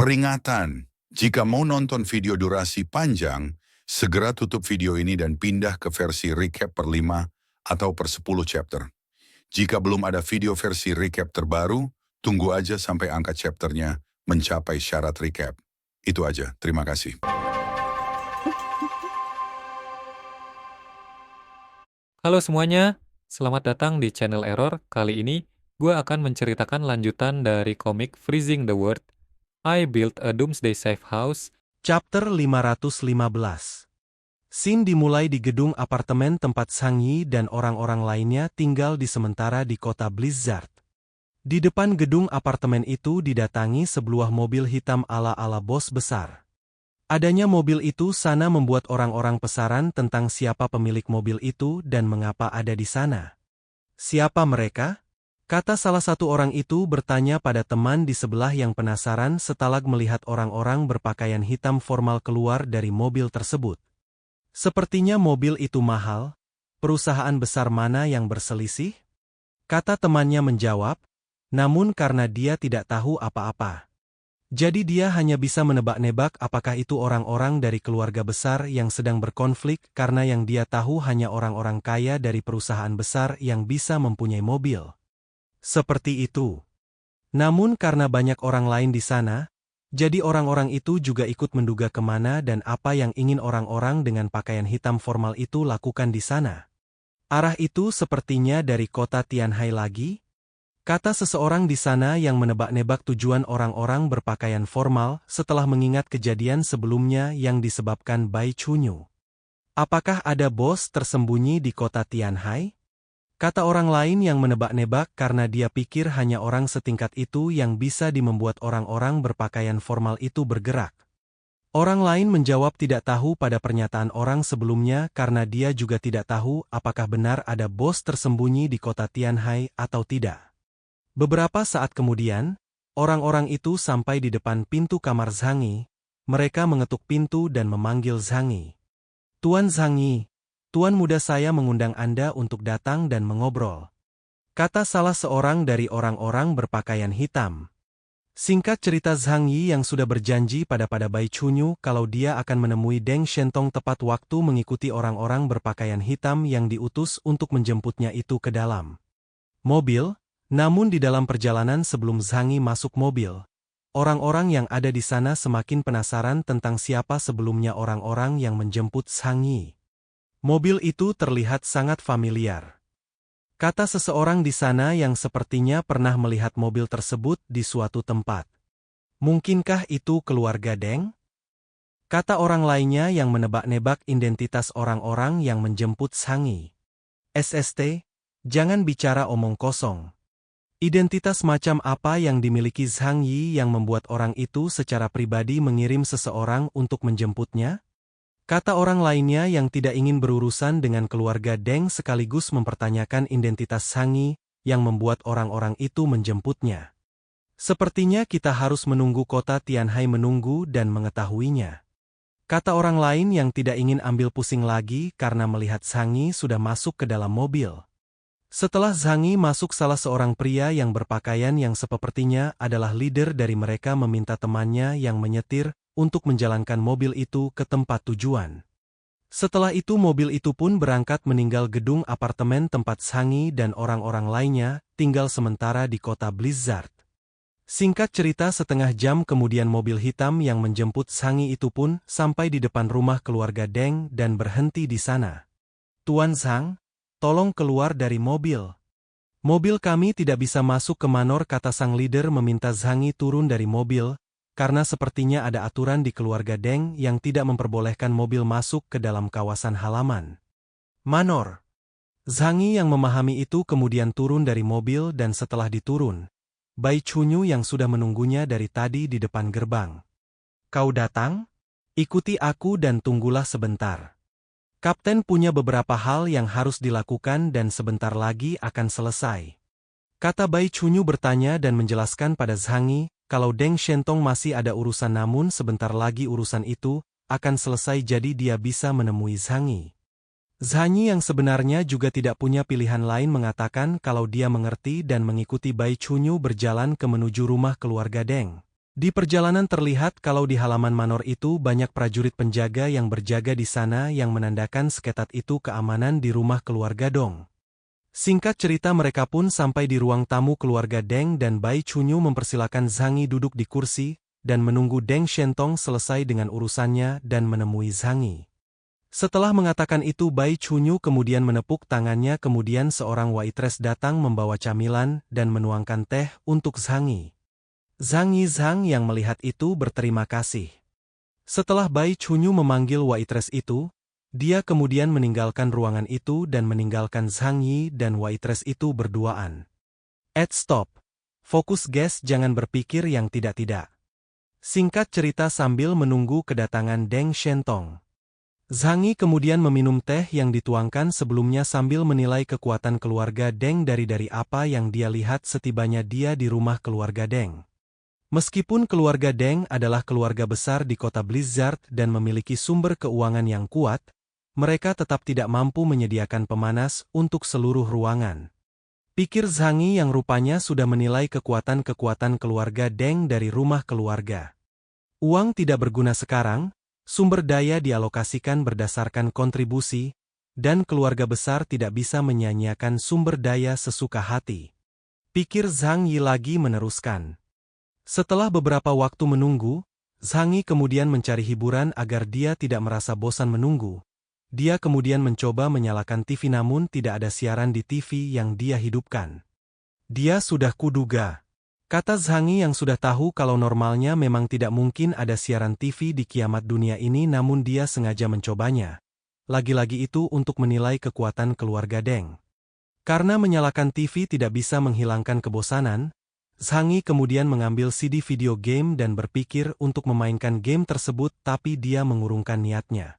Peringatan, jika mau nonton video durasi panjang, segera tutup video ini dan pindah ke versi recap per 5 atau per 10 chapter. Jika belum ada video versi recap terbaru, tunggu aja sampai angka chapternya mencapai syarat recap. Itu aja, terima kasih. Halo semuanya, selamat datang di channel Error. Kali ini, gue akan menceritakan lanjutan dari komik Freezing the World, I Built a Doomsday Safe House. Chapter 515. Scene dimulai di gedung apartemen tempat Sang Yi dan orang-orang lainnya tinggal di sementara di kota Blizzard. Di depan gedung apartemen itu didatangi sebuah mobil hitam ala-ala bos besar. Adanya mobil itu sana membuat orang-orang penasaran tentang siapa pemilik mobil itu dan mengapa ada di sana. Siapa mereka? Kata salah satu orang itu bertanya pada teman di sebelah yang penasaran setelah melihat orang-orang berpakaian hitam formal keluar dari mobil tersebut. Sepertinya mobil itu mahal. Perusahaan besar mana yang berselisih? Kata temannya menjawab, namun karena dia tidak tahu apa-apa. Jadi dia hanya bisa menebak-nebak apakah itu orang-orang dari keluarga besar yang sedang berkonflik karena yang dia tahu hanya orang-orang kaya dari perusahaan besar yang bisa mempunyai mobil. Seperti itu. Namun karena banyak orang lain di sana, jadi orang-orang itu juga ikut menduga kemana dan apa yang ingin orang-orang dengan pakaian hitam formal itu lakukan di sana. Arah itu sepertinya dari kota Tianhai lagi? Kata seseorang di sana yang menebak-nebak tujuan orang-orang berpakaian formal setelah mengingat kejadian sebelumnya yang disebabkan Bai Chunyu. Apakah ada bos tersembunyi di kota Tianhai? Kata orang lain yang menebak-nebak karena dia pikir hanya orang setingkat itu yang bisa membuat orang-orang berpakaian formal itu bergerak. Orang lain menjawab tidak tahu pada pernyataan orang sebelumnya karena dia juga tidak tahu apakah benar ada bos tersembunyi di kota Tianhai atau tidak. Beberapa saat kemudian, orang-orang itu sampai di depan pintu kamar Zhang Yi. Mereka mengetuk pintu dan memanggil Zhang Yi. Tuan Zhang Yi, Tuan muda saya mengundang Anda untuk datang dan mengobrol. Kata salah seorang dari orang-orang berpakaian hitam. Singkat cerita Zhang Yi yang sudah berjanji pada Bai Chunyu kalau dia akan menemui Deng Shentong tepat waktu mengikuti orang-orang berpakaian hitam yang diutus untuk menjemputnya itu ke dalam mobil, namun di dalam perjalanan sebelum Zhang Yi masuk mobil, orang-orang yang ada di sana semakin penasaran tentang siapa sebelumnya orang-orang yang menjemput Zhang Yi. Mobil itu terlihat sangat familiar. Kata seseorang di sana yang sepertinya pernah melihat mobil tersebut di suatu tempat. Mungkinkah itu keluarga Deng? Kata orang lainnya yang menebak-nebak identitas orang-orang yang menjemput Zhang Yi. SST, jangan bicara omong kosong. Identitas macam apa yang dimiliki Zhang Yi yang membuat orang itu secara pribadi mengirim seseorang untuk menjemputnya? Kata orang lainnya yang tidak ingin berurusan dengan keluarga Deng sekaligus mempertanyakan identitas Zhang Yi yang membuat orang-orang itu menjemputnya. Sepertinya kita harus menunggu kota Tianhai menunggu dan mengetahuinya. Kata orang lain yang tidak ingin ambil pusing lagi karena melihat Zhang Yi sudah masuk ke dalam mobil. Setelah Zhang Yi masuk, salah seorang pria yang berpakaian yang sepertinya adalah leader dari mereka meminta temannya yang menyetir untuk menjalankan mobil itu ke tempat tujuan. Setelah itu mobil itu pun berangkat meninggal gedung apartemen tempat Zhang Yi dan orang-orang lainnya tinggal sementara di kota Blizzard. Singkat cerita setengah jam kemudian mobil hitam yang menjemput Zhang Yi itu pun sampai di depan rumah keluarga Deng dan berhenti di sana. Tuan Zhang, tolong keluar dari mobil. Mobil kami tidak bisa masuk ke manor, kata sang leader meminta Zhang Yi turun dari mobil. Karena sepertinya ada aturan di keluarga Deng yang tidak memperbolehkan mobil masuk ke dalam kawasan halaman manor. Zhang Yi yang memahami itu kemudian turun dari mobil dan setelah diturun, Bai Chunyu yang sudah menunggunya dari tadi di depan gerbang. Kau datang? Ikuti aku dan tunggulah sebentar. Kapten punya beberapa hal yang harus dilakukan dan sebentar lagi akan selesai. Kata Bai Chunyu bertanya dan menjelaskan pada Zhang Yi, kalau Deng Shentong masih ada urusan namun sebentar lagi urusan itu akan selesai jadi dia bisa menemui Zhang Yi. Zhang Yi yang sebenarnya juga tidak punya pilihan lain mengatakan kalau dia mengerti dan mengikuti Bai Chunyu berjalan ke menuju rumah keluarga Deng. Di perjalanan terlihat kalau di halaman manor itu banyak prajurit penjaga yang berjaga di sana yang menandakan seketat itu keamanan di rumah keluarga Dong. Singkat cerita mereka pun sampai di ruang tamu keluarga Deng dan Bai Chunyu mempersilakan Zhang Yi duduk di kursi dan menunggu Deng Shentong selesai dengan urusannya dan menemui Zhang Yi. Setelah mengatakan itu Bai Chunyu kemudian menepuk tangannya kemudian seorang waitress datang membawa camilan dan menuangkan teh untuk Zhang Yi. Zhang yang melihat itu berterima kasih. Setelah Bai Chunyu memanggil waitress itu, dia kemudian meninggalkan ruangan itu dan meninggalkan Zhang Yi dan waitress itu berduaan. Stop. Fokus guys, jangan berpikir yang tidak-tidak. Singkat cerita sambil menunggu kedatangan Deng Shentong. Zhang Yi kemudian meminum teh yang dituangkan sebelumnya sambil menilai kekuatan keluarga Deng dari apa yang dia lihat setibanya dia di rumah keluarga Deng. Meskipun keluarga Deng adalah keluarga besar di kota Blizzard dan memiliki sumber keuangan yang kuat, mereka tetap tidak mampu menyediakan pemanas untuk seluruh ruangan. Pikir Zhang Yi yang rupanya sudah menilai kekuatan-kekuatan keluarga Deng dari rumah keluarga. Uang tidak berguna sekarang, sumber daya dialokasikan berdasarkan kontribusi, dan keluarga besar tidak bisa menyia-nyiakan sumber daya sesuka hati. Pikir Zhang Yi lagi meneruskan. Setelah beberapa waktu menunggu, Zhang Yi kemudian mencari hiburan agar dia tidak merasa bosan menunggu. Dia kemudian mencoba menyalakan TV namun tidak ada siaran di TV yang dia hidupkan. Dia sudah kuduga. Kata Zhang Yi yang sudah tahu kalau normalnya memang tidak mungkin ada siaran TV di kiamat dunia ini namun dia sengaja mencobanya. Lagi-lagi itu untuk menilai kekuatan keluarga Deng. Karena menyalakan TV tidak bisa menghilangkan kebosanan, Zhang Yi kemudian mengambil CD video game dan berpikir untuk memainkan game tersebut tapi dia mengurungkan niatnya.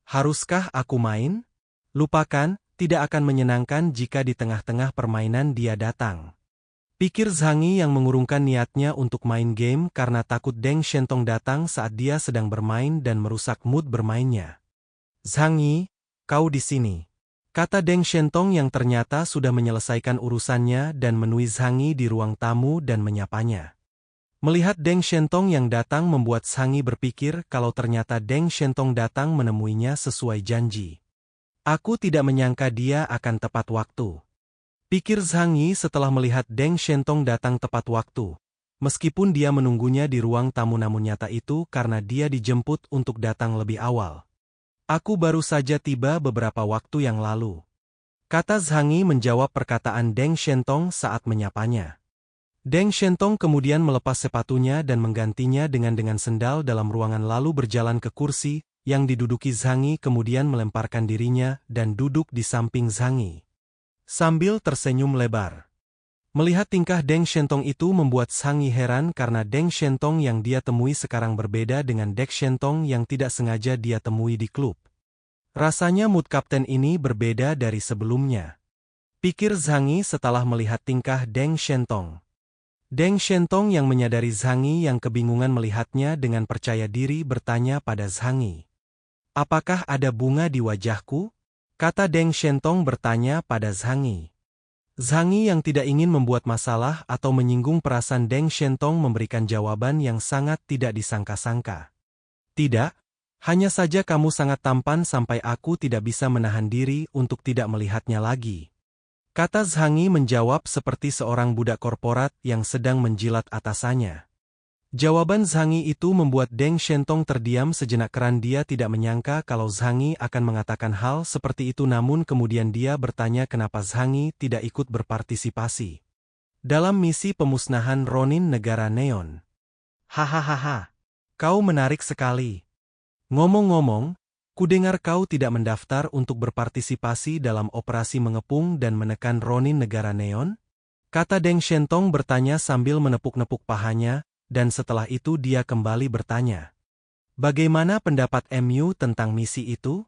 Haruskah aku main? Lupakan, tidak akan menyenangkan jika di tengah-tengah permainan dia datang. Pikir Zhang Yi yang mengurungkan niatnya untuk main game karena takut Deng Shentong datang saat dia sedang bermain dan merusak mood bermainnya. Zhang Yi, kau di sini. Kata Deng Shentong yang ternyata sudah menyelesaikan urusannya dan menemui Zhang Yi di ruang tamu dan menyapanya. Melihat Deng Shentong yang datang membuat Zhang Yi berpikir kalau ternyata Deng Shentong datang menemuinya sesuai janji. Aku tidak menyangka dia akan tepat waktu. Pikir Zhang Yi setelah melihat Deng Shentong datang tepat waktu. Meskipun dia menunggunya di ruang tamu namun nyata itu karena dia dijemput untuk datang lebih awal. Aku baru saja tiba beberapa waktu yang lalu. Kata Zhang Yi menjawab perkataan Deng Shentong saat menyapanya. Deng Shentong kemudian melepas sepatunya dan menggantinya dengan sendal dalam ruangan lalu berjalan ke kursi yang diduduki Zhang Yi kemudian melemparkan dirinya dan duduk di samping Zhang Yi. Sambil tersenyum lebar. Melihat tingkah Deng Shentong itu membuat Zhang Yi heran karena Deng Shentong yang dia temui sekarang berbeda dengan Deng Shentong yang tidak sengaja dia temui di klub. Rasanya mood kapten ini berbeda dari sebelumnya. Pikir Zhang Yi setelah melihat tingkah Deng Shentong. Deng Shentong yang menyadari Zhang Yi yang kebingungan melihatnya dengan percaya diri bertanya pada Zhang Yi. Apakah ada bunga di wajahku? Kata Deng Shentong bertanya pada Zhang Yi. Zhang Yi yang tidak ingin membuat masalah atau menyinggung perasaan Deng Shentong memberikan jawaban yang sangat tidak disangka-sangka. Tidak, hanya saja kamu sangat tampan sampai aku tidak bisa menahan diri untuk tidak melihatnya lagi. Kata Zhang Yi menjawab seperti seorang budak korporat yang sedang menjilat atasannya. Jawaban Zhang Yi itu membuat Deng Shentong terdiam sejenak karena dia tidak menyangka kalau Zhang Yi akan mengatakan hal seperti itu namun kemudian dia bertanya kenapa Zhang Yi tidak ikut berpartisipasi dalam misi pemusnahan Ronin negara Neon. Hahaha, kau menarik sekali. Ngomong-ngomong, kudengar kau tidak mendaftar untuk berpartisipasi dalam operasi mengepung dan menekan Ronin negara Neon? Kata Deng Shentong bertanya sambil menepuk-nepuk pahanya. Dan setelah itu dia kembali bertanya. Bagaimana pendapat MU tentang misi itu?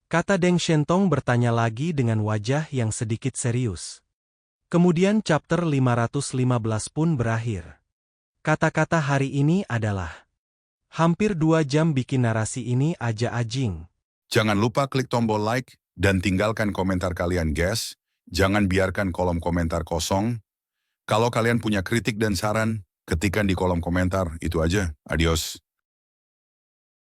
Kata Deng Shentong bertanya lagi dengan wajah yang sedikit serius. Kemudian chapter 515 pun berakhir. Kata-kata hari ini adalah hampir 2 jam bikin narasi ini aja ajing. Jangan lupa klik tombol like dan tinggalkan komentar kalian guys. Jangan biarkan kolom komentar kosong. Kalau kalian punya kritik dan saran, Ketikkan di kolom komentar, itu aja. Adios.